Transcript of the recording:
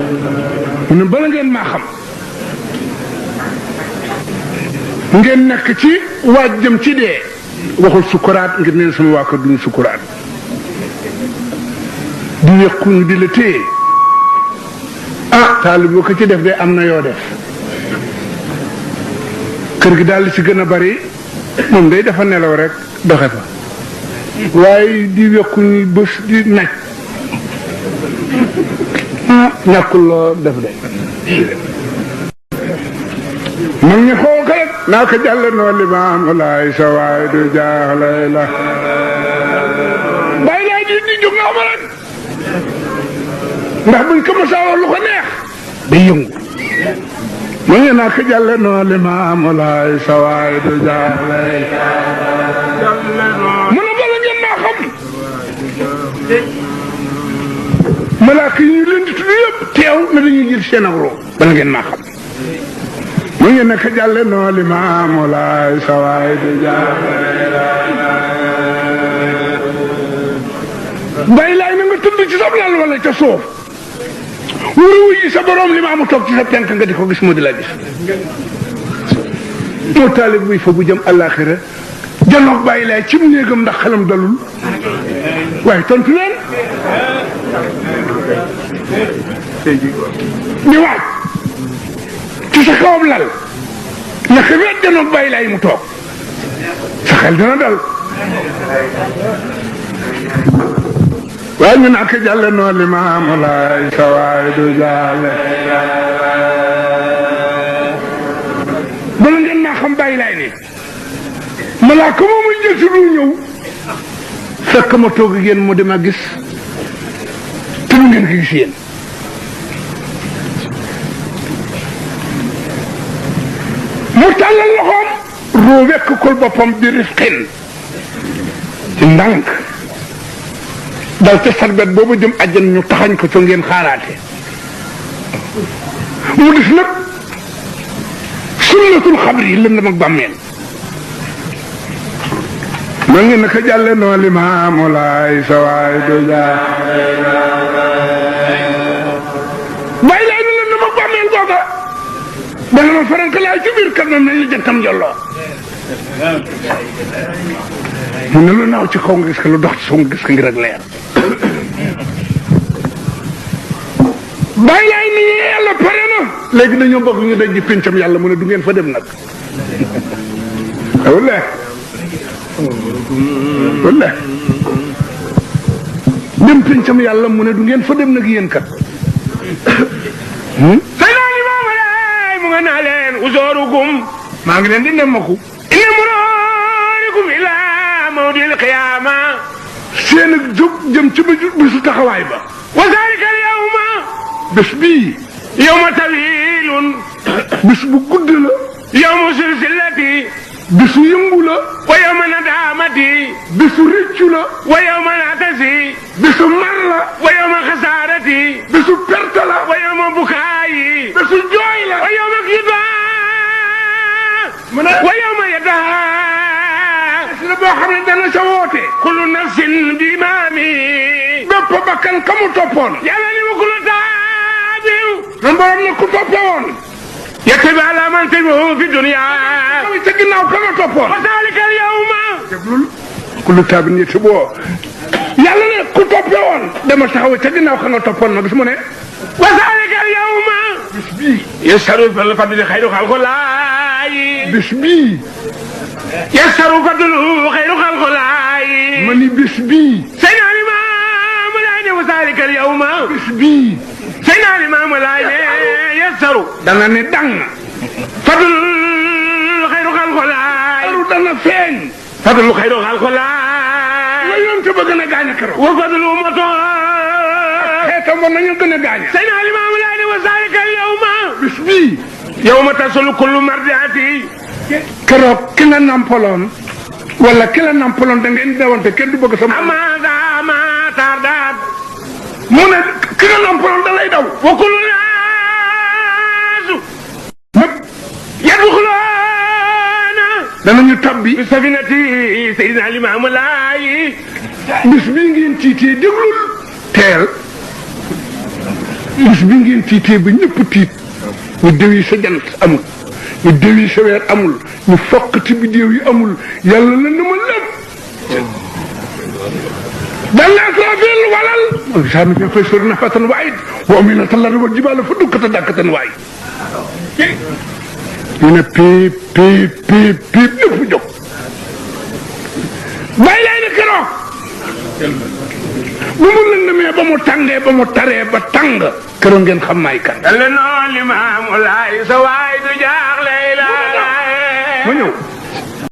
mu ne bala ngeen maa xam ngeen nekk ci waaj jëm ci dee waxul sukuraat ngir neen sama waa kër duñu sukuraat di wekkuñu di la téye ah taalib boo ko ci def de am na yoo def kër gi daal li ci gën a bari moom day dafa nelaw rek doxe fa waaye di wekkuñu bés di naj ñàkkul loo def de mag ñi xool ko rek naa ko jàlle noo limaam laay sa waay du jaaxle la bàyyi laa ji di jóg nga xam rek ndax buñ ko mësaa wax lu ko neex day yëngu mag ñi naa ko jàlle noo limaam laay sa waay du jaaxle mu ne bala ngeen maa xam malaaka yi ñu leen di tudd yëpp teew na dañuy jël seen ak roo bala ngeen maa xam mu ngi nekk jàlle noo limaamu laay sawaay di jàlle bàyyi laay na nga tëdd ci sa lal wala ca suuf wuru wuyi sa borom limaamu toog ci sa tenk nga di ko gis mu di la gis moo taalib buy fa bu jëm àllaaxira janoog bàyyi laay ci mu néegam ndax xelam dalul waaye tontu leen di waaj ci sa kawam lal naka wet janoog bàyyi laay mu toog sa xel dina dal waaye ñu naa ko jàlle noo limaamu laay sa waay du jàlle bala ngeen naa xam bàyyi laay ne malaaka moomu jël si lu ñëw fekk ma toog ak yéen mu dem a gis te lu ngeen ko gis yéen mu tàllal loxoom roo wekk kol boppam bi rifqin ci ndànk dal ca sarbet boobu jëm àjjan ñu taxañ ko ca ngeen xaaraate mu gis nag sunnatul xabri yi lëndam ak bàmmeel ma ngi naka jàlle noo limaamu laay sa waay du jaa bàyyi laay nu lëndam ak bàmmeel googa danga ma farank laay ci biir kër ma mel ni jantam jolloo mu ne lu naaw ci kaw nga gis ko lu dox ci suuf nga gis ko ngir ak leer bàyyi laay ni yàlla pare na léegi dañoo bëgg ñu daj ji péncam yàlla mu ne du ngeen fa dem nag walla walla dem péncam yàlla mu ne du ngeen fa dem nag yéen kat say naa li maa walaay mu nga naa leen usoorukum maa ngi leen di nemmaku inna muroorikum ilaa mawdil qiyaama seen ak jóg jëm ci bisu taxawaay ba wa zaalika al yawma bés bii yawma tawiilun bés bu gudd la yawmu silsilati bisu yëngu la wa yawma nadaamati bisu rëccu la wa yawma natasi bisu mar la wa yawma xasaarati bisu perte la wa yawma bukaayi bisu jooy la wa yawma kidaa wa yawma yadaa la boo xam ne dana sa woote kullu nafsin bi imaami bépp bakkan ka mu toppoon yàlla ni ma kullu taabiw man borom ne ku toppe woon yattabi ala man tabi'ahu fi dunya ca ginnaaw ka nga toppoon wa zalika al yawma déglul kullu taabin yattabi'u yàlla ne ku toppe woon dama taxaw ca ginnaaw ka nga toppoon ma gis mu ne wa zalika al yawma bis bii yasaru fil fadli xayru xalqulaayi bis bii yasaru fadlu xayru xalqulaayi ma ni bis bii sëñ Alimaam laay ne wa zalika al yawma bis bii sëñ Alimaam laay ne yasaru dana ne dang fadlu xayru xalqulaayi dana feeñ fadlu xayru xalqulaayi la yoon te ba gën a gaañ a keroog wa fadlu moto xeetam ba nañu gën a gaañ sëñ Alimaam laay ne wa zalika al yawma bis bii yawma tasulu kullu mardiati keroog ki nga nampaloon wala ki la nampaloon da ngeen dewante kenn du bëgg sama amada ma tardaat mu ne ki nga nampaloon da lay daw wa kullu naasu yadxuluuna danañu tabbi bi safinati Seydina Limaamu Laay bis bii ngeen tiitee déglul teel bis bi ngeen tiitee ba ñëpp tiit ñu déw yi sa jant amul ñu déw yi sa weer amul ñu fokkati bi déw yi amul yàlla la na ma lépp dalla Israfil walal saami fi fay sori nafatan waayid wa aminatan la wa jibaala fa dukkata dakkatan waay ñu ne piip piip piip piip lépp jóg bàyyi lay ne keroog bu mu lëndamee ba mu tàngee ba mu taree ba tàng keroog ngeen xam maay kan. yàlla noonu Limaamu Laay sa waay du jaaxle la. ma ñëw.